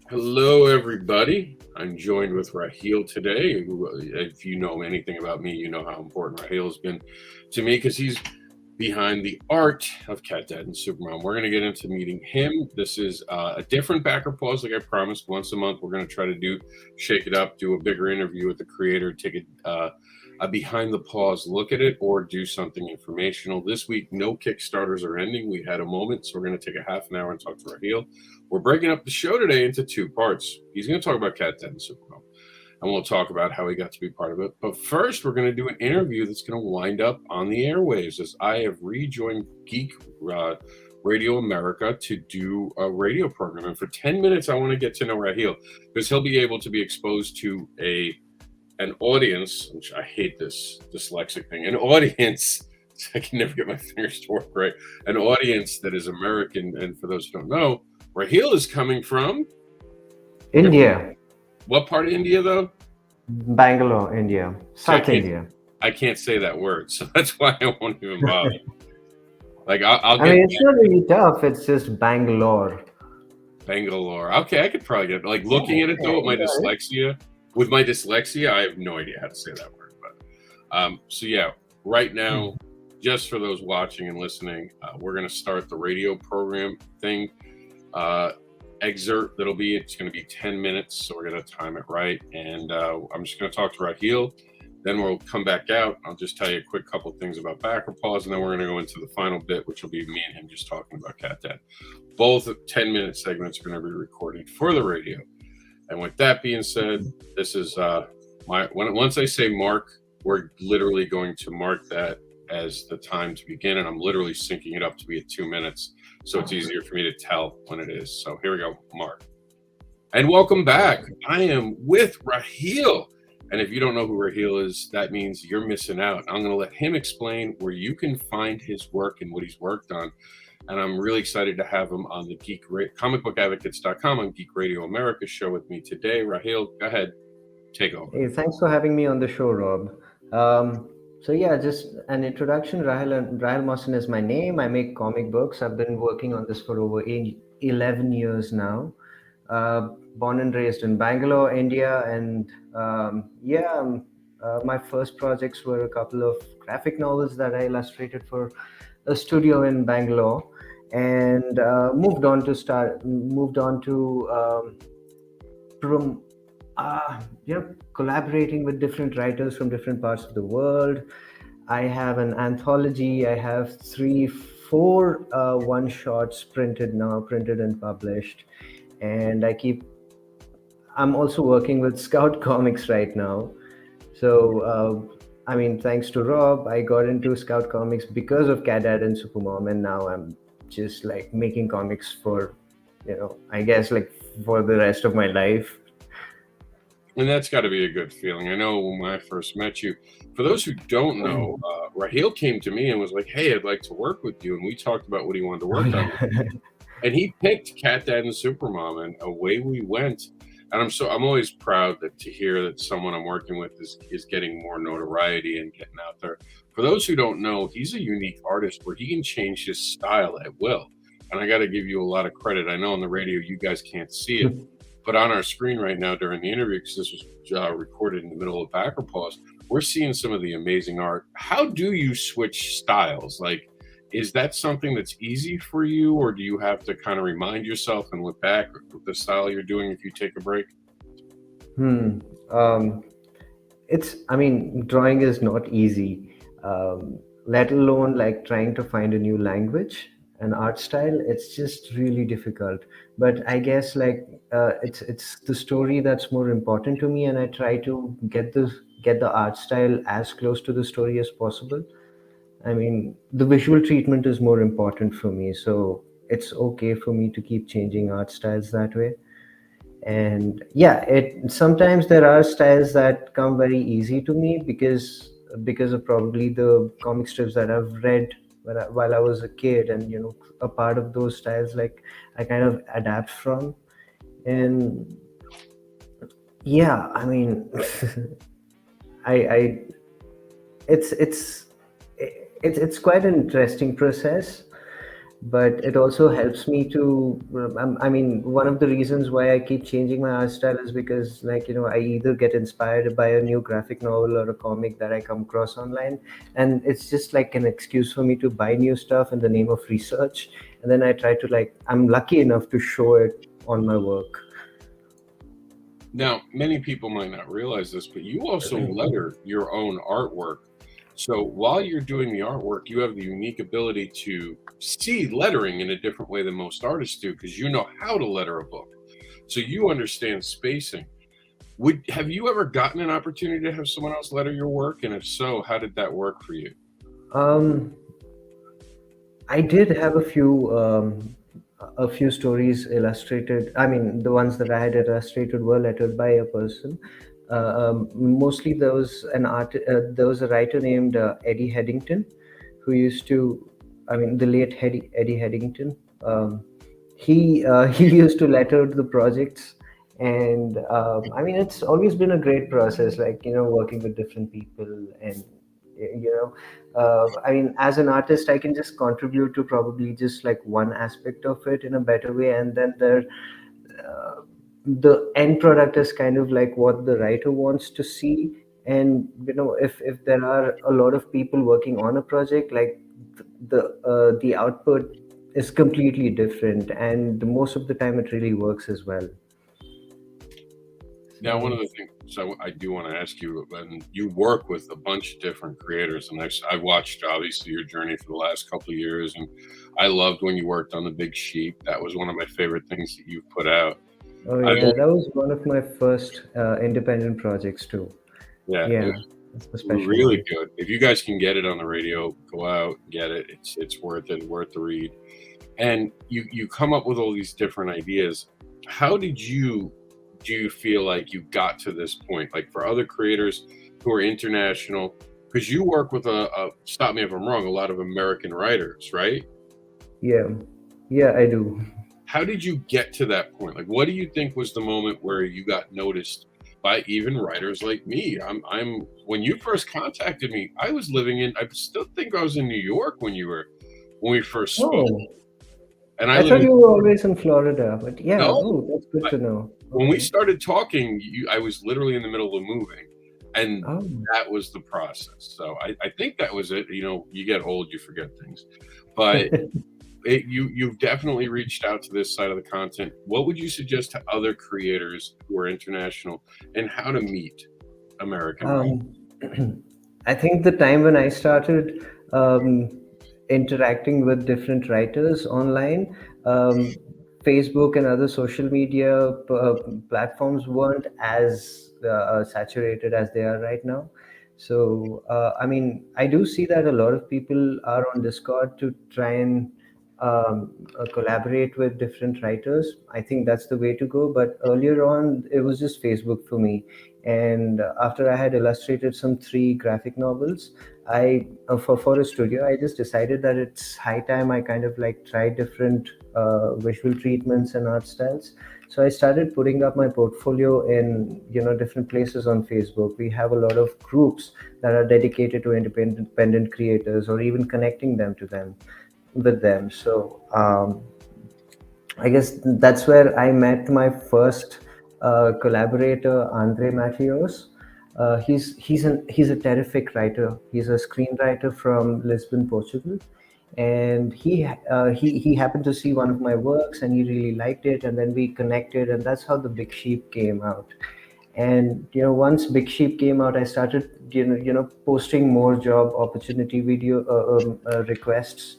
Hello, everybody. I'm joined with Rahil today. Who, if you know anything about me, you know how important Rahil has been to me because he's behind the art of CatDad and SuperMom. We're going to get into meeting him. This is a different backer pause, like I promised. Once a month, we're going to try to shake it up, do a bigger interview with the creator, take a behind the pause look at it, or do something informational. This week, no Kickstarters are ending. We had a moment, so we're going to take a half an hour and talk to Rahil. We're breaking up the show today into two parts. He's going to talk about CatDad and SuperMom, and we'll talk about how he got to be part of it. But first, we're going to do an interview that's going to wind up on the airwaves as I have rejoined Geek Radio America to do a radio program. And for 10 minutes, I want to get to know Rahil because he'll be able to be exposed to an audience, which I hate this dyslexic thing, an audience. I can never get my fingers to work right. An audience that is American. And for those who don't know, Rahil is coming from India. What part of India, though? Bangalore, India. South India. I can't say that word, so that's why I won't even bother. Like I'll get. I mean, it's not really tough. It's just Bangalore. Bangalore. Okay, I could probably get. Like looking at it though, with my dyslexia. With my dyslexia, I have no idea how to say that word. But so yeah, right now, just for those watching and listening, we're gonna start the radio program thing. Excerpt it's going to be 10 minutes, so we're going to time it right, and I'm just going to talk to Rahil, then we'll come back out. I'll just tell you a quick couple things about backer pause, and then we're going to go into the final bit, which will be me and him just talking about CatDad. Both 10-minute segments are going to be recorded for the radio. And with that being said, this is once I say mark, we're literally going to mark that as the time to begin, and I'm literally syncing it up to be at 2 minutes, so it's easier for me to tell when it is. So here we go, Mark. And welcome back. I am with Rahil. And if you don't know who Rahil is, that means you're missing out. I'm going to let him explain where you can find his work and what he's worked on. And I'm really excited to have him on the comicbookadvocates.com on Geek Radio America show with me today. Rahil, go ahead. Take over. Hey, thanks for having me on the show, Rob. So yeah, just an introduction. Rahil Mohsin is my name. I make comic books. I've been working on this for over 11 years now. Born and raised in Bangalore, India. And my first projects were a couple of graphic novels that I illustrated for a studio in Bangalore, and moved on to collaborating with different writers from different parts of the world. I have an anthology. I have 4 one-shots printed and published. And I'm also working with Scout Comics right now. So, thanks to Rob, I got into Scout Comics because of CatDad and SuperMom. And now I'm just like making comics for, I guess like for the rest of my life. And that's got to be a good feeling. I know when I first met you, for those who don't know, Rahil came to me and was like, hey, I'd like to work with you. And we talked about what he wanted to work on. And he picked CatDad and SuperMom, and away we went. And I'm always proud to hear that someone I'm working with is getting more notoriety and getting out there. For those who don't know, he's a unique artist where he can change his style at will. And I got to give you a lot of credit. I know on the radio you guys can't see it. But on our screen right now during the interview, because this was recorded in the middle of backer pause, we're seeing some of the amazing art. How do you switch styles? Like, is that something that's easy for you, or do you have to kind of remind yourself and look back at the style you're doing if you take a break? Drawing is not easy, let alone like trying to find a new language. An art style, it's just really difficult. But I guess it's the story that's more important to me, and I try to get the art style as close to the story as possible. I mean, the visual treatment is more important for me, so it's okay for me to keep changing art styles that way. And sometimes there are styles that come very easy to me because of probably the comic strips that I've read while I was a kid, and a part of those styles like I kind of adapt from. And it's quite an interesting process, but it also helps me to I mean, one of the reasons why I keep changing my art style is because, like, I either get inspired by a new graphic novel or a comic that I come across online, and it's just like an excuse for me to buy new stuff in the name of research, and then I try to, like, I'm lucky enough to show it on my work. Now, many people might not realize this, but you also letter your own artwork. So while you're doing the artwork, you have the unique ability to see lettering in a different way than most artists do because you know how to letter a book. So you understand spacing. Have you ever gotten an opportunity to have someone else letter your work? And if so, how did that work for you? um I did have a few stories illustrated. I mean, the ones that I had illustrated were lettered by a person. Mostly there was a writer named Eddie Headington, who used to, I mean, the late Eddie Headington. He used to letter the projects, and I mean, it's always been a great process, like, working with different people. And you know I mean, as an artist, I can just contribute to probably just like one aspect of it in a better way, and then uh, the end product is kind of like what the writer wants to see. And if there are a lot of people working on a project, like, the output is completely different, and most of the time it really works as well. Now, one of So, the things I do want to ask you, and you work with a bunch of different creators, and I watched obviously your journey for the last couple of years, and I loved when you worked on The Big Sheep. That was one of my favorite things that you've put out. oh I yeah, that was one of my first independent projects too. Yeah, it Yeah, was it's a special really one. good. If you guys can get it on the radio, go out and get it. It's worth it, worth the read. And you come up with all these different ideas. How did you do you feel like you got to this point? Like for other creators who are international, because you work with stop me if I'm wrong, a lot of American writers, right? Yeah, yeah, I do. How did you get to that point? Like, what do you think was the moment where you got noticed by even writers like me? I'm when you first contacted me, I was living in, I still think I was in New York when we first spoke, Oh, and I I live thought in, you were always in Florida, but yeah, no, oh, that's good I, to know. when we Okay. started talking, I was literally in the middle of moving, and Oh, that was the process. So I think that was it. You know, you get old, you forget things, but you've definitely reached out to this side of the content. What would you suggest to other creators who are international and how to meet American writers? um, I think the time when I started interacting with different writers online, um, Facebook and other social media platforms weren't as saturated as they are right now. So, I mean, I do see that a lot of people are on Discord to try and collaborate with different writers. I think that's the way to go. But earlier on, it was just Facebook for me. And after I had illustrated some three graphic novels, I for a studio, I just decided that it's high time I kind of like try different visual treatments and art styles. So I started putting up my portfolio in different places on Facebook. We have a lot of groups that are dedicated to independent creators, or even connecting them to them with them. So I guess that's where I met my first collaborator, Andre Matios. He's a terrific writer. He's a screenwriter from Lisbon, Portugal, and he happened to see one of my works and he really liked it, and then we connected, and that's how the Big Sheep came out. And once Big Sheep came out, I started posting more job opportunity video requests,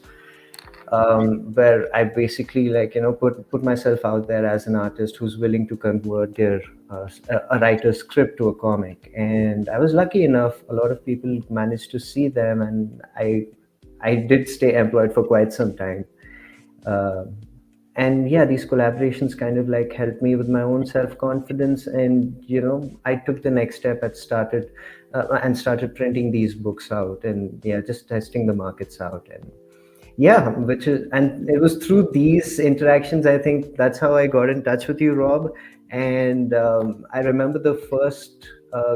where I basically, like, put myself out there as an artist who's willing to convert their a writer's script to a comic. And I was lucky enough; a lot of people managed to see them, and I did stay employed for quite some time. Um and yeah, these collaborations kind of like helped me with my own self confidence, and I took the next step and started printing these books out, and yeah, just testing the markets out. And yeah, and it was through these interactions, I think that's how I got in touch with you, Rob. And I remember the first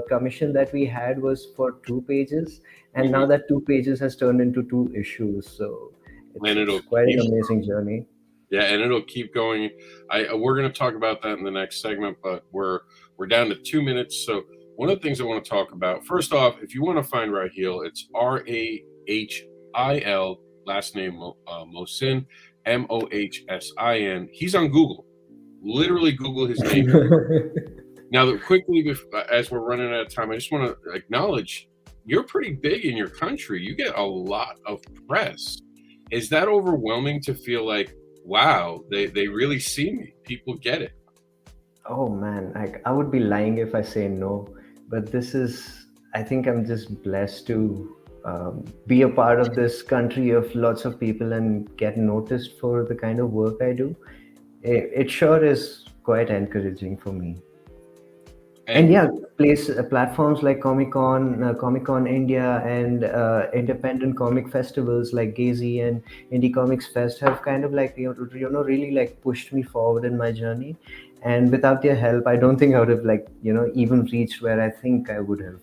commission that we had was for 2 pages, and Mhm. now that 2 pages has turned into 2 issues. So and It's it'll quite an keep amazing journey. yeah, and it'll keep going. We're going to talk about that in the next segment, but we're down to 2 minutes. So one of the things I want to talk about, first off, if you want to find Rahil, it's Rahil, last name Mohsin, Mohsin. He's on Google. Literally Google his name. Now, quickly, as we're running out of time, I just want to acknowledge you're pretty big in your country. You get a lot of press. Is that overwhelming to feel like, wow, they really see me? People get it. Oh man, I would be lying if I say no, but I think I'm just blessed to be a part of this country of lots of people and get noticed for the kind of work I do. It sure is quite encouraging for me. And And yeah, platforms like Comic Con India, and independent comic festivals like Gazy and Indie Comics Fest have kind of like really like pushed me forward in my journey. And without their help, I don't think I would have like even reached where I think I would have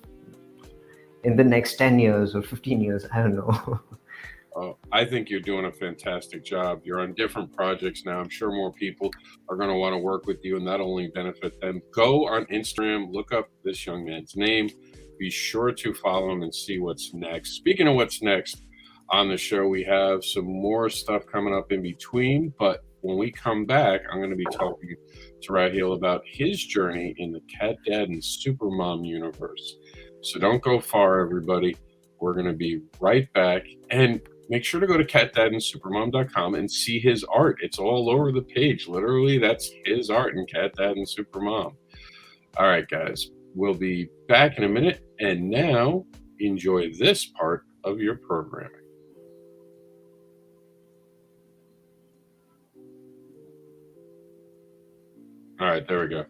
in the next 10 years or 15 years. I don't know. I think you're doing a fantastic job. You're on different projects now. I'm sure more people are going to want to work with you, and not only benefit them. Go on Instagram, look up this young man's name. Be sure to follow him and see what's next. Speaking of what's next on the show, we have some more stuff coming up in between. But when we come back, I'm going to be talking to Rahil about his journey in the CatDad and SuperMom universe. So don't go far, everybody. We're going to be right back. And make sure to go to CatDadandSuperMom.com and see his art. It's all over the page. Literally, that's his art in CatDad and SuperMom. All right, guys. We'll be back in a minute. And now, enjoy this part of your programming. All right, there we go.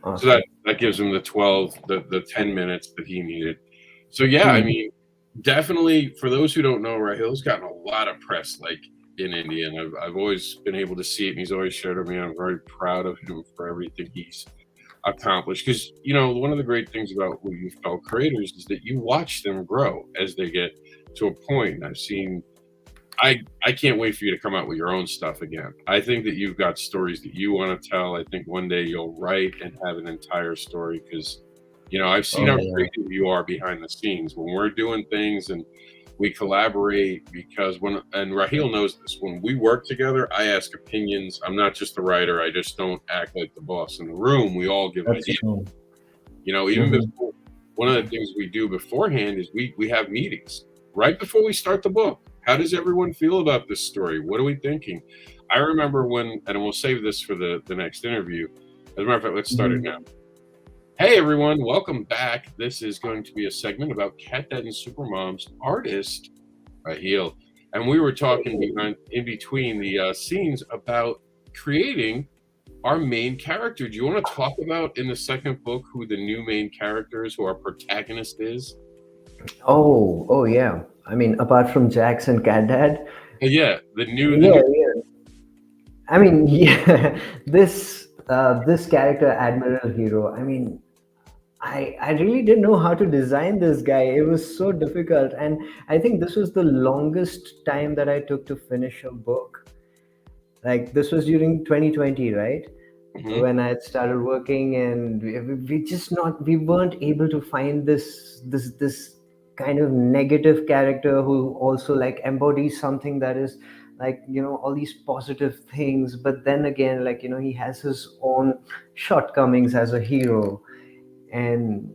Awesome. So that gives him the 10 minutes that he needed. So yeah, I mean, definitely for those who don't know, Rahil's gotten a lot of press like in India, and I've always been able to see it, and he's always shared with me. I'm very proud of him for everything he's accomplished, because one of the great things about you fellow creators is that you watch them grow as they get to a point. And I've seen I can't wait for you to come out with your own stuff again. I think that you've got stories that you want to tell. I think one day you'll write and have an entire story, because I've seen how creative you are behind the scenes when we're doing things and we collaborate. Because and Rahil knows this, when we work together, I ask opinions. I'm not just the writer. I just don't act like the boss in the room. We all give ideas. Even before, one of the things we do beforehand is we have meetings right before we start the book. How does everyone feel about this story? What are we thinking? I remember and we'll save this for the next interview. As a matter of fact, let's start it now. Hey everyone, welcome back. This is going to be a segment about CatDad and SuperMom's artist, Rahil. And we were talking in between the scenes about creating our main character. Do you want to talk about in the second book who the new main character is, who our protagonist is? Oh yeah. I mean, apart from Jax and CatDad. Yeah, the new. I mean, yeah, this character, Admiral Hero. I mean, I really didn't know how to design this guy. It was so difficult, and I think this was the longest time that I took to finish a book. Like this was during 2020, right? When I had started working, and we weren't able to find this kind of negative character who also like embodies something that is like all these positive things, but then again like he has his own shortcomings as a hero. And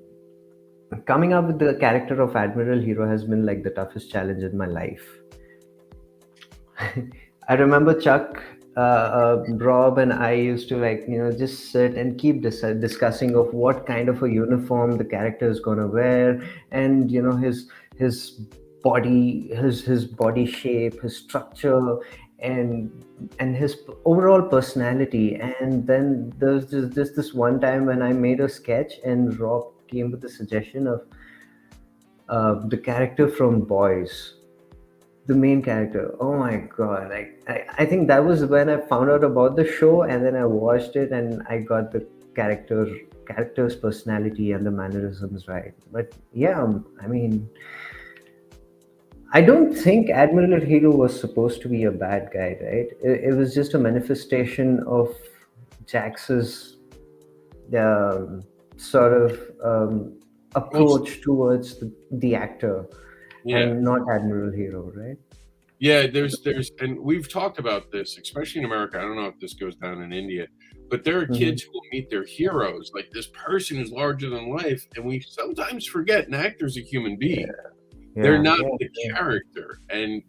coming up with the character of Admiral Hero has been like the toughest challenge in my life. I remember Chuck, Rob, and I used to like just sit and keep discussing of what kind of a uniform the character is gonna wear, and his body, his body shape, his structure, and his overall personality. And then there's just this one time when I made a sketch, and Rob came with the suggestion of the character from Boys, the main character. Oh my god, like I think that was when I found out about the show, and then I watched it and I got the character's personality and the mannerisms right. But yeah, I mean, I don't think Admiral Hero was supposed to be a bad guy, right? It was just a manifestation of Jax's um, sort of Well, approach towards the actor, yeah. and not Admiral Hero, right? Yeah, and we've talked about this, especially in America. I don't know if this goes down in India, but there are Hmm. kids who will meet their heroes, like this person is larger than life, and we sometimes forget an actor's a human being. They're Yeah, not yeah, the yeah. character. And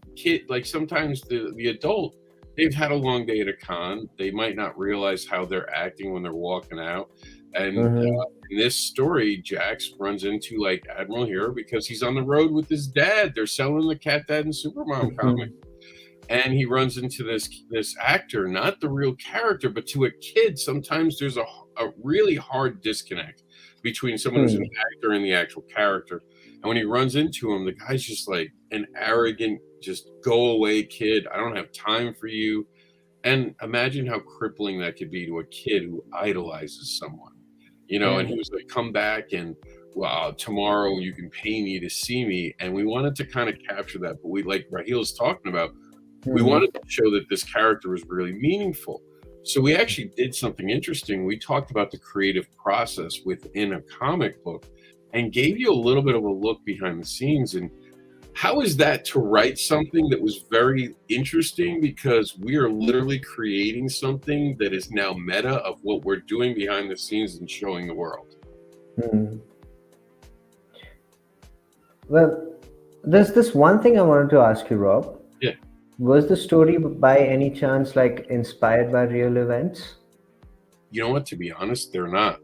like sometimes the adult, they've had a long day at a con. They might not realize how they're acting when they're walking out. And Hmm. in this story, Jax runs into like Admiral Hero because he's on the road with his dad. They're selling the CatDad and SuperMom comic, Hmm. and he runs into this actor, not the real character, but to a kid. Sometimes there's a really hard disconnect between someone who's an Hmm. actor and the actual character. And when he runs into him, the guy's just like an arrogant, just go away kid. I don't have time for you. And imagine how crippling that could be to a kid who idolizes someone, and Yeah. he was like, come back and well, tomorrow you can pay me to see me. And we wanted to kind of capture that. But we, like Rahil's talking about, we Hmm. wanted to show that this character was really meaningful. So we actually did something interesting. We talked about the creative process within a comic book and gave you a little bit of a look behind the scenes. And how is that to write something that was very interesting? Because we are literally creating something that is now meta of what we're doing behind the scenes and showing the world. Hmm. Well, there's this one thing I wanted to ask you, Rob. Yeah. Was the story by any chance like inspired by real events? You know what? To be honest, they're not.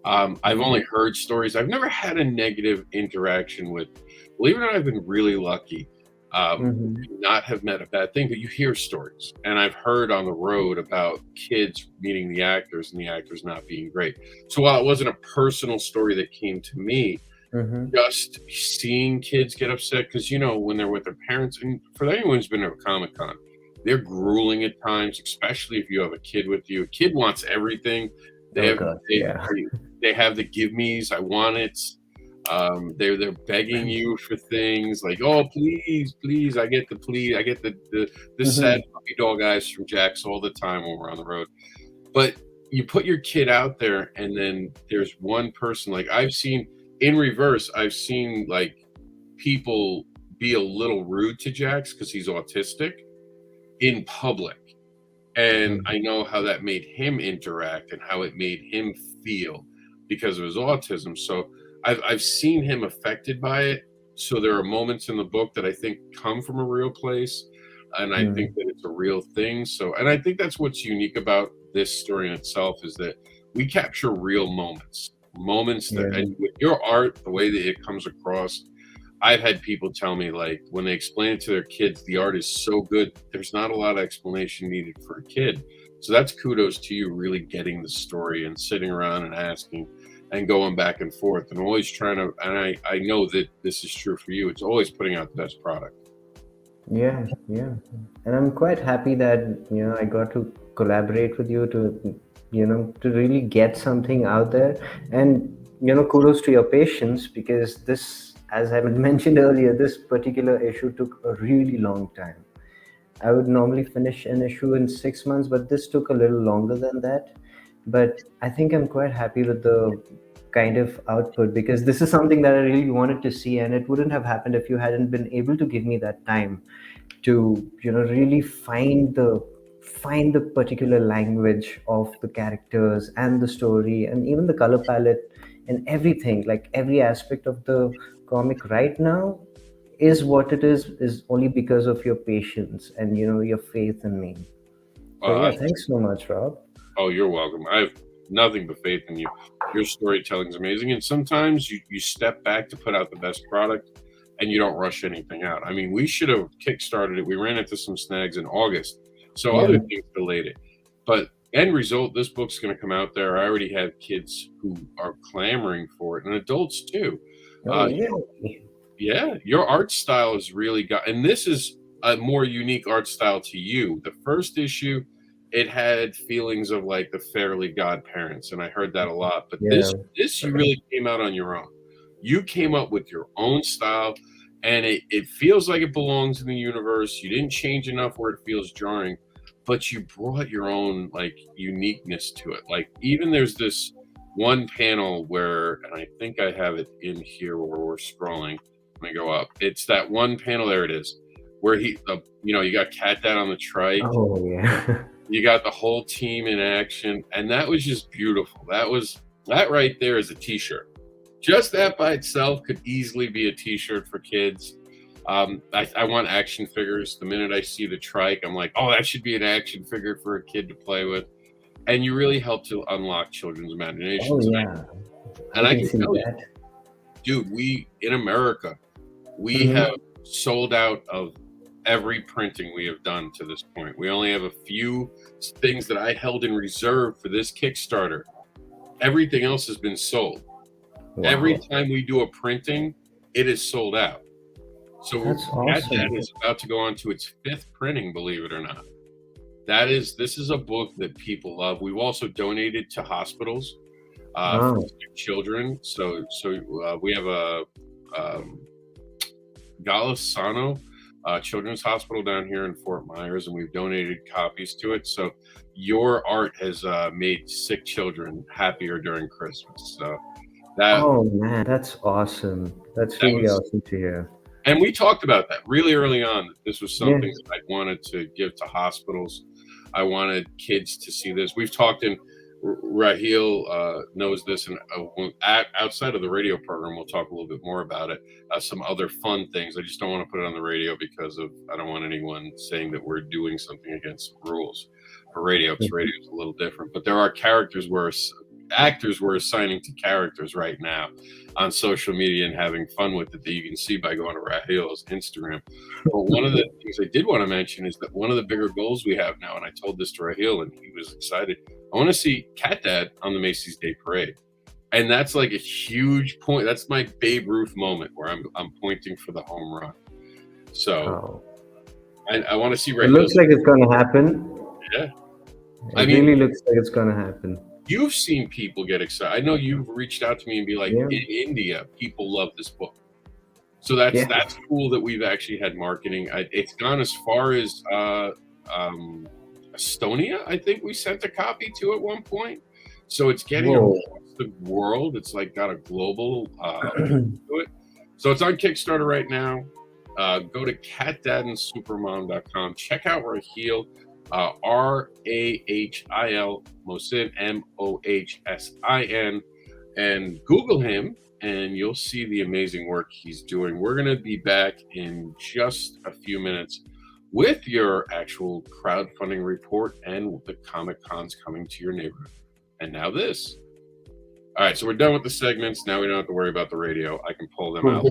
I've Hmm. only heard stories. I've never had a negative interaction with. Believe it or not, I've been really lucky. Hmm. Not have met a bad thing, but you hear stories, and I've heard on the road about kids meeting the actors and the actors not being great. So while it wasn't a personal story that came to me, Hmm. just seeing kids get upset because when they're with their parents, and for anyone who's been to a Comic Con, they're grueling at times, especially if you have a kid with you. A kid wants everything. They Oh have God, they, yeah. they have the give me's. I want it. They're begging you for things like, oh please, please. I get the sad Hmm. puppy dog eyes from Jax all the time when we're on the road. But you put your kid out there, and then there's one person, like I've seen in reverse. I've seen like people be a little rude to Jax because he's autistic in public. And I know how that made him interact and how it made him feel because of his autism. So I've seen him affected by it. So there are moments in the book that I think come from a real place. And I think Hmm. that it's a real thing. So, and I think that's what's unique about this story in itself is that we capture real moments that, Yeah. and with your art, the way that it comes across, I've had people tell me, like, when they explain it to their kids, the art is so good, there's not a lot of explanation needed for a kid. So that's kudos to you, really getting the story and sitting around and asking and going back and forth and always trying to. And I know that this is true for you. It's always putting out the best product. Yeah, yeah. And I'm quite happy that, I got to collaborate with you to really get something out there. And, kudos to your patience because this, as I mentioned earlier, this particular issue took a really long time. I would normally finish an issue in 6 months, but this took a little longer than that. But I think I'm quite happy with the kind of output because this is something that I really wanted to see, and it wouldn't have happened if you hadn't been able to give me that time to, really find the particular language of the characters and the story and even the color palette and everything, like every aspect of the comic right now is what it is only because of your patience and your faith in me. So Uh, yeah, thanks so much, Rob. oh, you're welcome. I have nothing but faith in you. Your storytelling is amazing. And sometimes you step back to put out the best product and you don't rush anything out. I mean, we should have kickstarted it. We ran into some snags in August. So other Yeah. things delayed it. But end result, this book's going to come out there. I already have kids who are clamoring for it and adults too. Oh Uh, really? yeah, your art style has really got, and this is a more unique art style to you. The first issue, it had feelings of like the Fairly Godparents, and I heard that a lot. But Yeah. this you really came out on your own. You came up with your own style. and it feels like it belongs in the universe. You didn't change enough where it feels jarring, but you brought your own like uniqueness to it. Like even there's this one panel where, and I think I have it in here where we're scrolling. Let me go up. It's that one panel. There it is, where you got Cat Dad on the trike. Oh yeah. You got the whole team in action, and that was just beautiful. That right there is a T-shirt. Just that by itself could easily be a T-shirt for kids. I want action figures. The minute I see the trike, I'm like, oh, that should be an action figure for a kid to play with. And you really help to unlock children's Oh imaginations. yeah. And I can can see tell you, that. dude, we in America, we Mhm. have sold out of every printing we have done to this point. We only have a few things that I held in reserve for this Kickstarter. Everything else has been sold. Every Wow. time we do a printing, it is sold out. So That's Cat Dad awesome. is about to go on to its 5th printing, believe it or not. This is a book that people love. We've also donated to hospitals for Wow. sick children. So we have a um, Golisano Children's Hospital down here in Fort Myers, and we've donated copies to it. So your art has made sick children happier during Christmas. So that Oh man, that's awesome. That's that really was, awesome to hear. and we talked about that really early on. That this was Yeah. something that I wanted to give to hospitals. I wanted kids to see this. We've talked in Rahil knows this, and outside of the radio program, we'll talk a little bit more about it. Some other fun things. I just don't want to put it on the radio because I don't want anyone saying that we're doing something against rules for radio, because radio is a little different. But there are characters where actors we're assigning to characters right now on social media and having fun with it, that you can see by going to Rahil's Instagram. But one of the things I did want to mention is that one of the bigger goals we have now, and I told this to Rahil and he was excited, I want to see Cat Dad on the Macy's Day Parade. And that's like a huge point. That's my Babe Ruth moment where I'm pointing for the home run. So Oh. I want to see It looks Rahil's. like it's gonna happen. Yeah. I It mean, really looks like it's gonna happen. you've seen people get excited. I know you've reached out to me and be like, Yeah. in India, people love this book. So that's Yeah. cool that we've actually had marketing. It's gone as far as Estonia. I think we sent a copy to at one point. So it's getting Whoa. across the world. It's like got a global to it. So it's on Kickstarter right now. Go to catdadandsupermom.com. Check out Rahil, Rahil Mohsin, Mohsin, and Google him, and you'll see the amazing work he's doing. We're going to be back in just a few minutes with your actual crowdfunding report and the Comic Cons coming to your neighborhood. And now this. All right, so we're done with the segments. Now we don't have to worry about the radio. I can pull them out.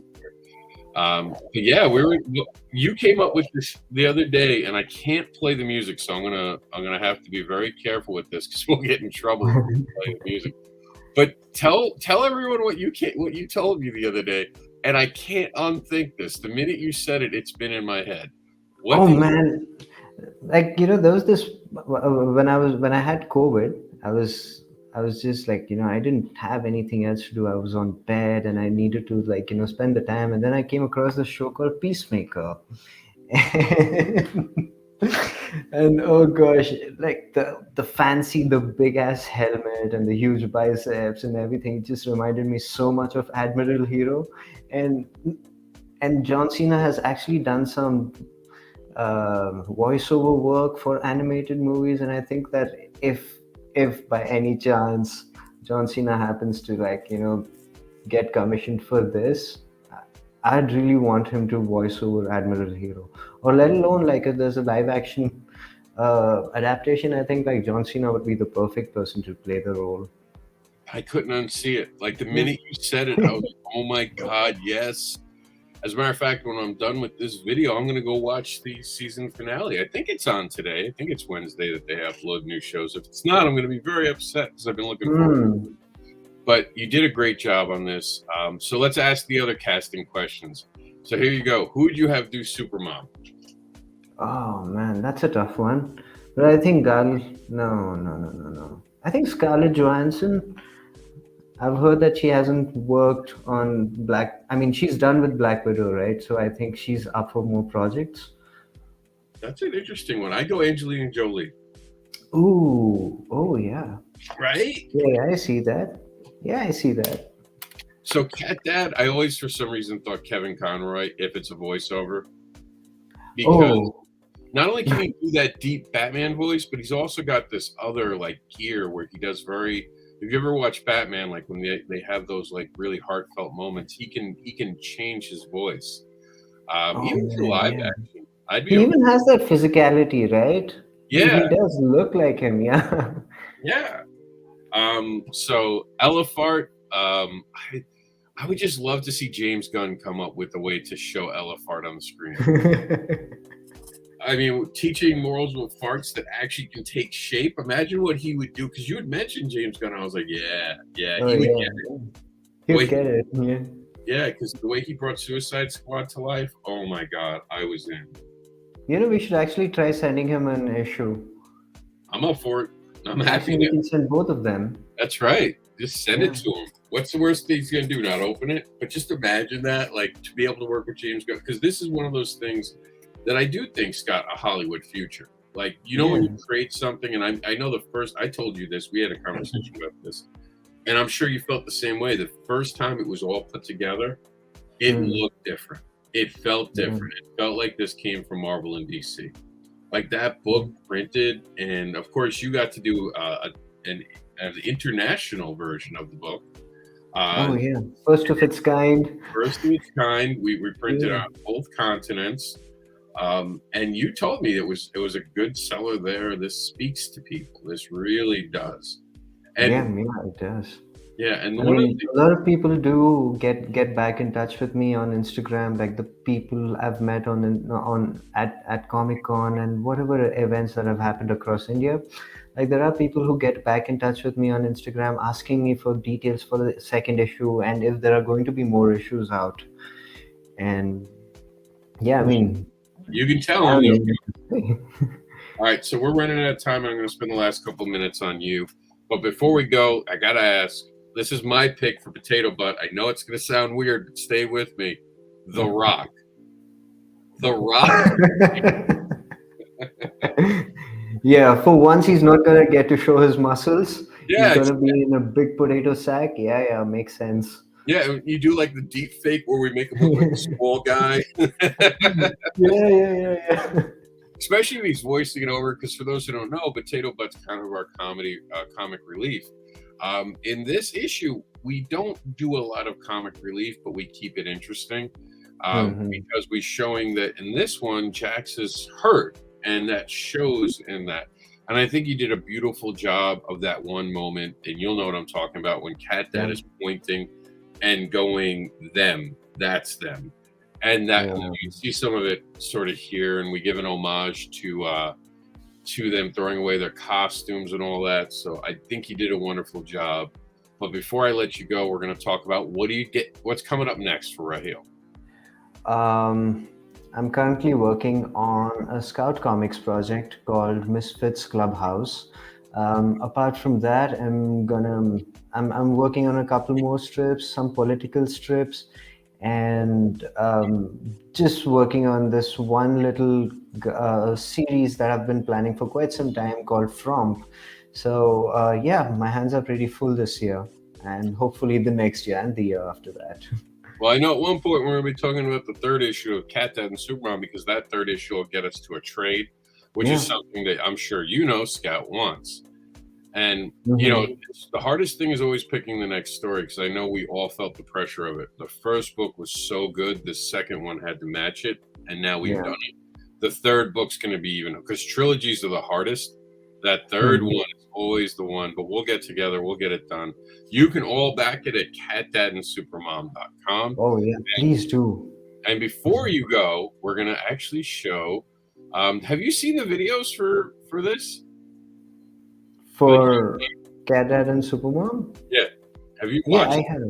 But yeah, you came up with this the other day, and I can't play the music, so I'm gonna have to be very careful with this because we'll get in trouble if we play the music. But tell everyone what you told me the other day, and I can't unthink this. The minute you said it, it's been in my head. What Oh did man, like there was this when I had COVID. I was just like, I didn't have anything else to do. I was on bed and I needed to, like, spend the time. And then I came across this show called Peacemaker. And oh gosh, like the big ass helmet and the huge biceps and everything just reminded me so much of Admiral Hero. And John Cena has actually done some voiceover work for animated movies, and I think that if by any chance John Cena happens to, like, get commissioned for this, I'd really want him to voice over Admiral Hero, or let alone, like, if there's a live action adaptation. I think like John Cena would be the perfect person to play the role. I couldn't unsee it. Like the minute you said it, I was like, oh my God, yes. As a matter of fact, when I'm done with this video, I'm going to go watch the season finale. I think it's on today. I think it's Wednesday that they upload new shows. If it's not, I'm going to be very upset because I've been looking forward to it. But you did a great job on this. So let's ask the other casting questions. So here you go. Who would you have do Supermom? Oh man, that's a tough one. But I think no. I think Scarlett Johansson. I've heard that she hasn't worked on Black. I mean, she's done with Black Widow, right? So I think she's up for more projects. That's an interesting one. I go Angelina Jolie. Ooh, oh yeah, Right? yeah, I see that. Yeah, I see that. So Cat Dad, I always for some reason thought Kevin Conroy, if it's a voiceover, because Oh, not only can he do that deep Batman voice, but he's also got this other like gear where he does very. If you ever watch Batman, like when they have those like really heartfelt moments, he can change his voice. oh Even for man, live yeah. action, I'd be He okay. even has that physicality, right? He Yeah, does look like him, yeah. yeah. So Elefart, I would just love to see James Gunn come up with a way to show Elefart on the screen. I mean, teaching morals with farts that actually can take shape. Imagine what he would do. Because you had mentioned James Gunn. I was like, yeah, yeah, Oh he would yeah, get the you way. get it. Yeah. Yeah, because the way he brought Suicide Squad to life. Oh my God, I was in. We should actually try sending him an issue. I'm up for it. I'm happy Actually, we to. can send both of them. That's right. Just send it Yeah. to him. What's the worst thing he's gonna do? Not open it? But just imagine that, like, to be able to work with James Gunn, because this is one of those things that I do think's got a Hollywood future. Like, when Yeah. you create something, and I know the first I told you this, we had a conversation about this, and I'm sure you felt the same way. The first time it was all put together, it Hmm. looked different. It felt Yeah. different. It felt like this came from Marvel and DC. Like that book printed, and of course, you got to do an international version of the book. Oh Uh, yeah. First of its kind. First of its kind. We printed Yeah. on both continents. And you told me it was a good seller there. This speaks to people. This really does. Yeah, And yeah, it does. yeah, and I one of mean, the a lot of people do get back in touch with me on Instagram, like the people I've met on at Comic Con and whatever events that have happened across India. Like there are people who get back in touch with me on Instagram asking me for details for the second issue and if there are going to be more issues out. And yeah, I mean, you can I tell them. don't know what to say. All right, so we're running out of time. I'm going to spend the last couple minutes on you. But before we go, I got to ask, this is my pick for potato butt. I know it's going to sound weird, but stay with me. The Rock. The Rock. Yeah, for once he's not gonna get to show his muscles. He's Yeah, gonna be in a big potato sack. Yeah, yeah, makes sense. yeah. You do like the deep fake where we make him look like a small guy. Yeah, yeah, yeah, yeah. Especially if he's voicing it over, because for those who don't know, Potato Butt's kind of our comic relief. In this issue, we don't do a lot of comic relief, but we keep it interesting Mhm. because we're showing that in this one, Jax is hurt, and that shows in that. And I think you did a beautiful job of that one moment, and you'll know what I'm talking about when Cat Dad Yeah, is pointing and going, them, that's them. And that yeah. you see some of it sort of here, and we give an homage to them throwing away their costumes and all that. So I think you did a wonderful job. But before I let you go, we're going to talk about what's coming up next for Rahil. Um, I'm currently working on a Scout Comics project called Misfits Clubhouse. Apart from that, I'm working on a couple more strips, some political strips, and just working on this one little series that I've been planning for quite some time called Fromp. So yeah, my hands are pretty full this year, and hopefully the next year and the year after that. Well, I know at one point we're going to be talking about the third issue of Cat Dad and SuperMom, because that third issue will get us to a trade, which Yeah. is something that I'm sure Scout wants. And Mhm. the hardest thing is always picking the next story, because I know we all felt the pressure of it. The first book was so good, the second one had to match it, and now we've Yeah. done it. The third book's going to be even, because trilogies are the hardest. That third Mhm. one is always the one, but we'll get together, we'll get it done. You can all back it at catdadandsupermom.com. Oh yeah, please do. And before you go, we're going to actually show. Have you seen the videos for this? For CatDad and Supermom? Yeah. Have you Yeah, watched? I have.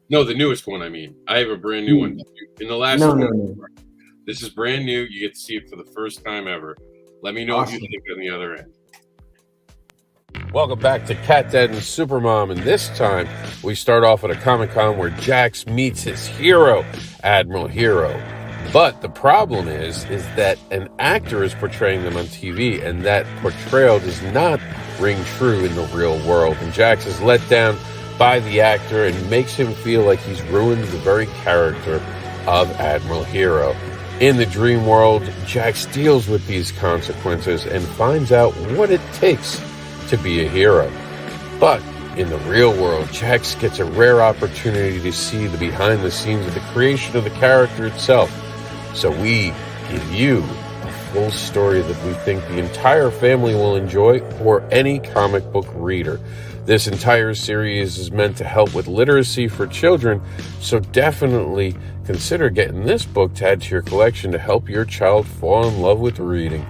No, the newest one. I mean, I have a brand new one. In the last No, one, no, no. this is brand new. You get to see it for the first time ever. Let me know what you Awesome. think on the other end. Welcome back to CatDad and SuperMom, and this time we start off at a Comic-Con where Jax meets his hero, Admiral Hero. But the problem is that an actor is portraying them on TV, and that portrayal does not ring true in the real world. And Jax is let down by the actor and makes him feel like he's ruined the very character of Admiral Hero. In the dream world, Jax deals with these consequences and finds out what it takes to be a hero. But in the real world, Jax gets a rare opportunity to see the behind the scenes of the creation of the character itself. So we give you a full story that we think the entire family will enjoy, or any comic book reader. This entire series is meant to help with literacy for children, so definitely consider getting this book to add to your collection to help your child fall in love with reading.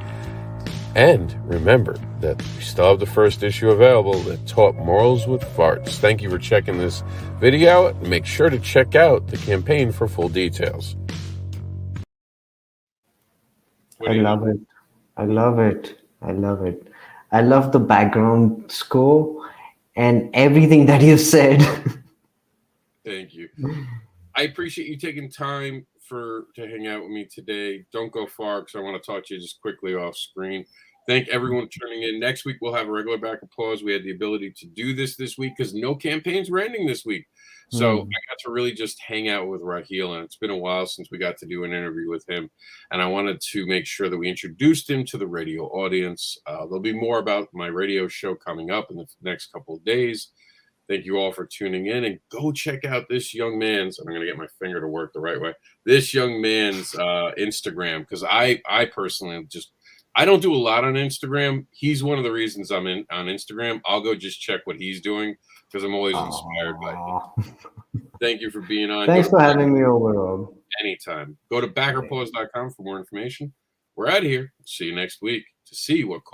And remember that we still have the first issue available that taught morals with farts. Thank you for checking this video out, and make sure to check out the campaign for full details. I love it. I love it. I love it. I love the background score and everything that you said. Thank you. I appreciate you taking time to hang out with me today. Don't go far because I want to talk to you just quickly off screen. Thank everyone for tuning in. Next week, we'll have a regular back applause. We had the ability to do this week because no campaigns were ending this week. So I got to really just hang out with Rahil, and it's been a while since we got to do an interview with him. And I wanted to make sure that we introduced him to the radio audience. There'll be more about my radio show coming up in the next couple of days. Thank you all for tuning in, and go check out this young man's, I'm going to get my finger to work the right way, this young man's Instagram, because I personally I don't do a lot on Instagram. He's one of the reasons I'm on Instagram. I'll go just check what he's doing because I'm always inspired by him. Thank you for being on. Thanks for having me over, Rob. Anytime. Go to backerpaws.com for more information. We're out of here. See you next week to see what